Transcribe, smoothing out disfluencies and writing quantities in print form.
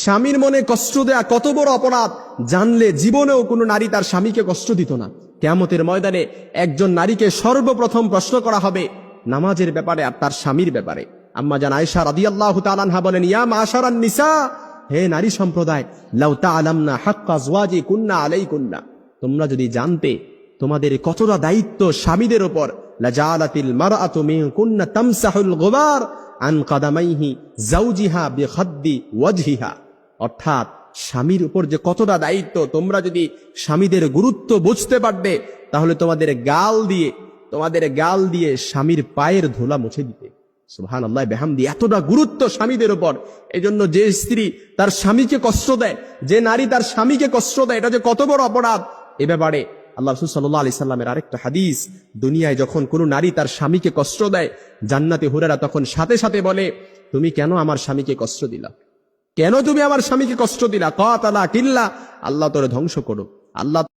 স্বামীর মনে কষ্ট দেয়া কত বড় অপরাধ জানলে জীবনেও কোনো নারী তার স্বামীকে কষ্ট দিত না। কিয়ামতের ময়দানে একজন নারীকে সর্বপ্রথম প্রশ্ন করা হবে নামাজের ব্যাপারে আর তার স্বামীর ব্যাপারে। আম্মা জান আয়েশা রাদিয়াল্লাহু তাআলা আনহা বলেন, ইয়া মাশারান নিসা, হে নারী সম্প্রদায়, লাউ তাআলামনা হাক্কা আজওয়াজিকুন্না আলাইকুন্না, তোমরা যদি জানতে তোমাদের কতটা দায়িত্ব স্বামীদের উপর, লাজালাতিল মারআতু মিনকুন্না তামসাহুল গুবার আন কাদামাইহি যাওজিহা বিখাদ্দি ওয়াজহিহা। অর্থাৎ স্বামীর উপর যে কতটা দায়িত্ব, তোমরা যদি স্বামীদের গুরুত্ব বুঝতে পারবে তাহলে তোমাদের গাল দিয়ে স্বামীর পায়ের ধুলা মুছে দিতে। সুবহানাল্লাহ বিহামদি। এতটা গুরুত্ব স্বামীদের উপর। এজন্য যে স্ত্রী তার স্বামীকে কষ্ট দেয়, যে নারী তার স্বামীকে কষ্ট দেয়, এটা যে কত বড় অপরাধ, এ ব্যাপারে আল্লাহ রাসূল সাল্লাল্লাহু আলাইহি সাল্লামের আরেকটা হাদিস, দুনিয়ায় যখন কোনো নারী তার স্বামীকে কষ্ট দেয়, জান্নাতে হুরেরা তখন সাথে সাথে বলে, তুমি কেন আমার স্বামীকে কষ্ট দিলা? কেন তুমি আমার স্বামীকে কষ্ট দিলা? কাতালা কিল্লা, আল্লাহ তোরে ধ্বংস করো, আল্লাহ